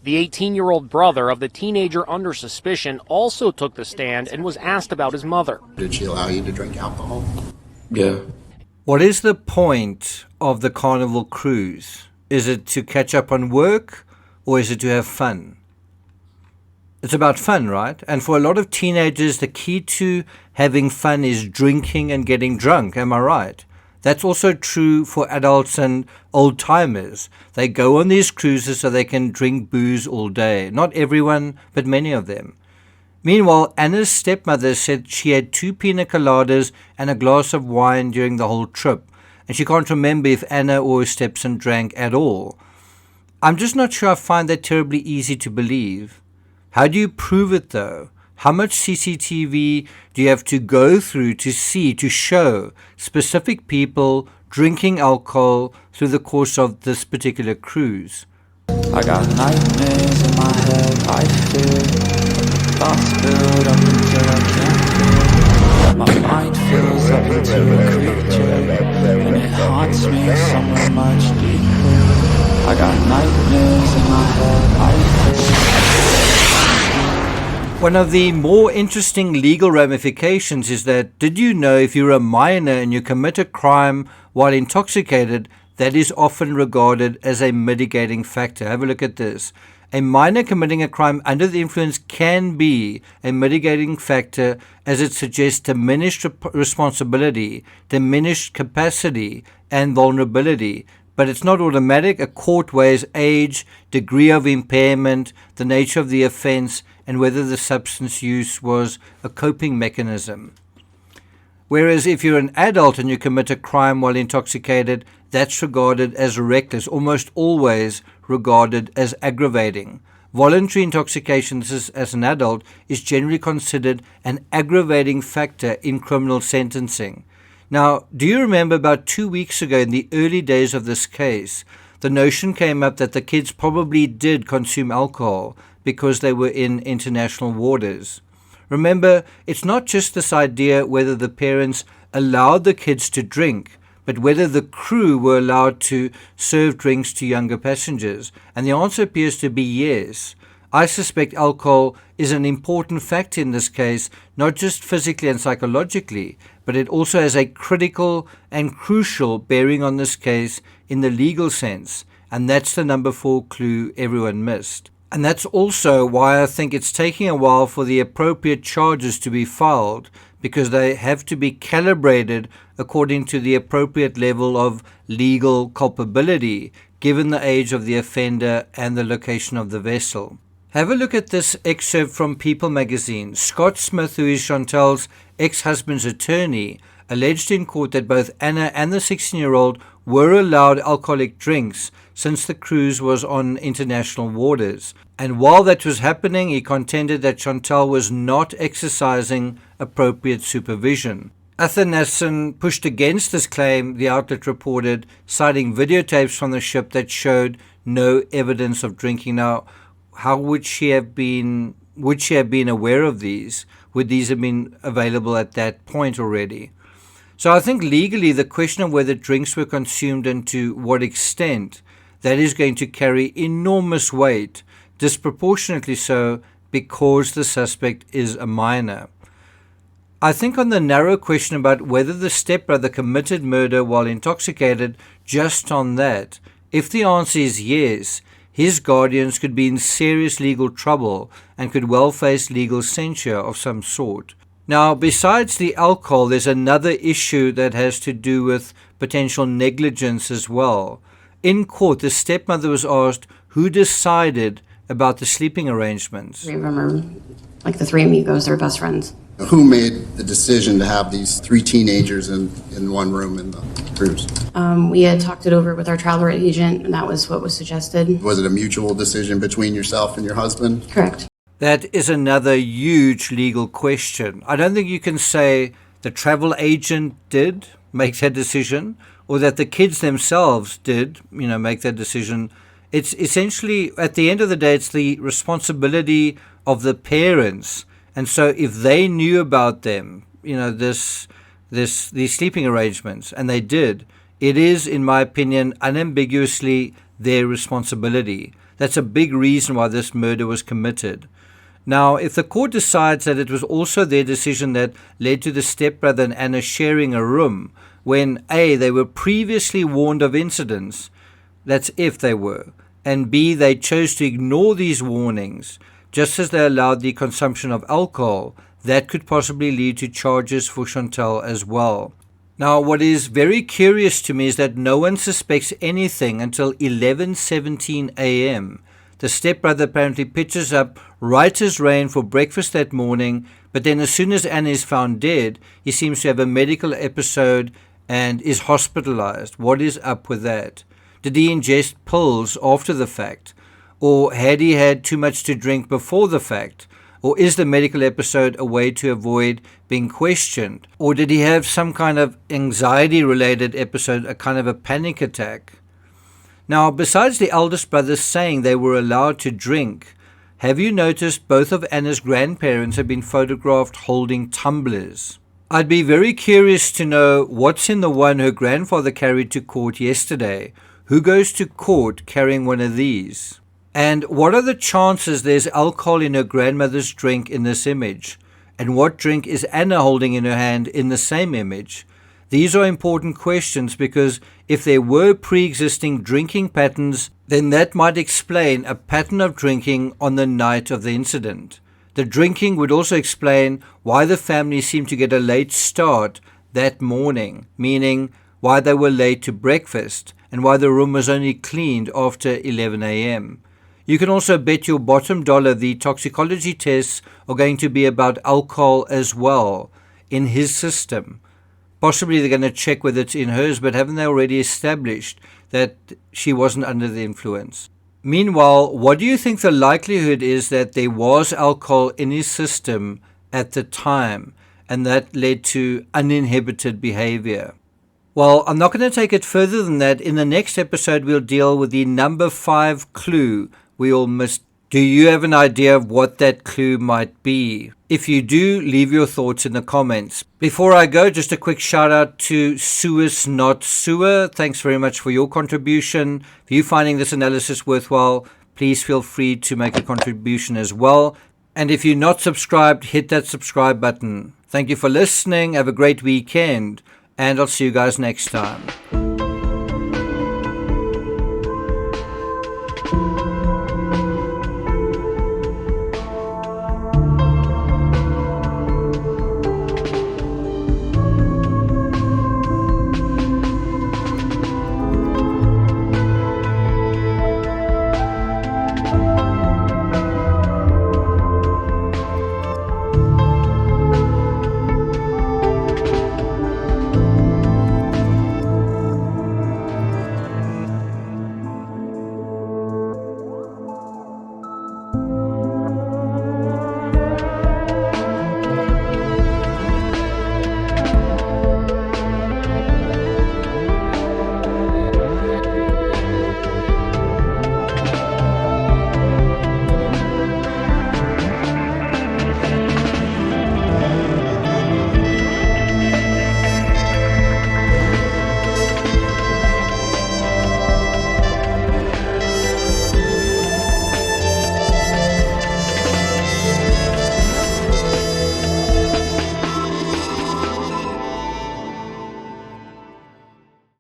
The 18-year-old brother of the teenager under suspicion also took the stand and was asked about his mother. Did she allow you to drink alcohol? Yeah. What is the point of the Carnival cruise? Is it to catch up on work, or is it to have fun? It's about fun, right? And for a lot of teenagers, the key to having fun is drinking and getting drunk. Am I right? That's also true for adults and old-timers. They go on these cruises so they can drink booze all day. Not everyone, but many of them. Meanwhile, Anna's stepmother said she had 2 pina coladas and a glass of wine during the whole trip, and she can't remember if Anna or her stepson drank at all. I'm just not sure I find that terribly easy to believe. How do you prove it, though? How much CCTV do you have to go through to see, to show specific people drinking alcohol through the course of this particular cruise? I got nightmares in my head, I fear. Thoughts build up until I can't feel. My mind fills up into a creature, and it haunts me somewhere much deeper. I got nightmares in my head, I fear. One of the more interesting legal ramifications is that, did you know if you're a minor and you commit a crime while intoxicated, that is often regarded as a mitigating factor? Have a look at this. A minor committing a crime under the influence can be a mitigating factor, as it suggests diminished responsibility, diminished capacity, and vulnerability. But it's not automatic. A court weighs age, degree of impairment, the nature of the offense, and whether the substance use was a coping mechanism. Whereas if you're an adult and you commit a crime while intoxicated, that's regarded as reckless, almost always regarded as aggravating. Voluntary intoxication as an adult is generally considered an aggravating factor in criminal sentencing. Now, do you remember about 2 weeks ago in the early days of this case, the notion came up that the kids probably did consume alcohol because they were in international waters. Remember, it's not just this idea whether the parents allowed the kids to drink, but whether the crew were allowed to serve drinks to younger passengers. And the answer appears to be yes. I suspect alcohol is an important factor in this case, not just physically and psychologically, but it also has a critical and crucial bearing on this case in the legal sense. And that's the number 4 clue everyone missed. And that's also why I think it's taking a while for the appropriate charges to be filed, because they have to be calibrated according to the appropriate level of legal culpability, given the age of the offender and the location of the vessel. Have a look at this excerpt from People magazine. Scott Smith, who is Chantal's ex-husband's attorney, alleged in court that both Anna and the 16-year-old were allowed alcoholic drinks since the cruise was on international waters. And while that was happening, he contended that Chantal was not exercising appropriate supervision. Athanasson pushed against this claim, the outlet reported, citing videotapes from the ship that showed no evidence of drinking. Now, how would she have been aware of these? Would these have been available at that point already? So I think legally the question of whether drinks were consumed and to what extent, that is going to carry enormous weight, disproportionately so because the suspect is a minor. I think on the narrow question about whether the stepbrother committed murder while intoxicated, just on that, if the answer is yes, his guardians could be in serious legal trouble and could well face legal censure of some sort. Now, besides the alcohol, there's another issue that has to do with potential negligence as well. In court, the stepmother was asked who decided about the sleeping arrangements. 3 of them are, like the 3 amigos, they're best friends. Who made the decision to have these 3 teenagers in one room in the cruise? We had talked it over with our travel agent, and that was what was suggested. Was it a mutual decision between yourself and your husband? Correct. That is another huge legal question. I don't think you can say the travel agent did make that decision or that the kids themselves did, make that decision. It's essentially, at the end of the day, it's the responsibility of the parents. And so if they knew about them, these sleeping arrangements, and they did, it is, in my opinion, unambiguously their responsibility. That's a big reason why this murder was committed. Now, if the court decides that it was also their decision that led to the stepbrother and Anna sharing a room, when A, they were previously warned of incidents, that's if they were, and B, they chose to ignore these warnings, just as they allowed the consumption of alcohol, that could possibly lead to charges for Chantal as well. Now, what is very curious to me is that no one suspects anything until 11:17 a.m. The stepbrother apparently pitches up right as rain for breakfast that morning, but then as soon as Anna is found dead, he seems to have a medical episode and is hospitalized. What is up with that? Did he ingest pills after the fact? Or had he had too much to drink before the fact? Or is the medical episode a way to avoid being questioned? Or did he have some kind of anxiety-related episode, a kind of a panic attack? Now, besides the eldest brothers saying they were allowed to drink, have you noticed both of Anna's grandparents have been photographed holding tumblers? I'd be very curious to know what's in the one her grandfather carried to court yesterday. Who goes to court carrying one of these? And what are the chances there's alcohol in her grandmother's drink in this image? And what drink is Anna holding in her hand in the same image? These are important questions because if there were pre-existing drinking patterns, then that might explain a pattern of drinking on the night of the incident. The drinking would also explain why the family seemed to get a late start that morning, meaning why they were late to breakfast and why the room was only cleaned after 11 a.m. You can also bet your bottom dollar the toxicology tests are going to be about alcohol as well in his system. Possibly they're going to check whether it's in hers, but haven't they already established that she wasn't under the influence? Meanwhile, what do you think the likelihood is that there was alcohol in his system at the time and that led to uninhibited behavior? Well, I'm not going to take it further than that. In the next episode, we'll deal with the number 5 clue we all missed. Do you have an idea of what that clue might be? If you do, leave your thoughts in the comments. Before I go, just a quick shout out to Suez Not Sewer. Thanks very much for your contribution. If you're finding this analysis worthwhile, please feel free to make a contribution as well. And if you're not subscribed, hit that subscribe button. Thank you for listening. Have a great weekend. And I'll see you guys next time.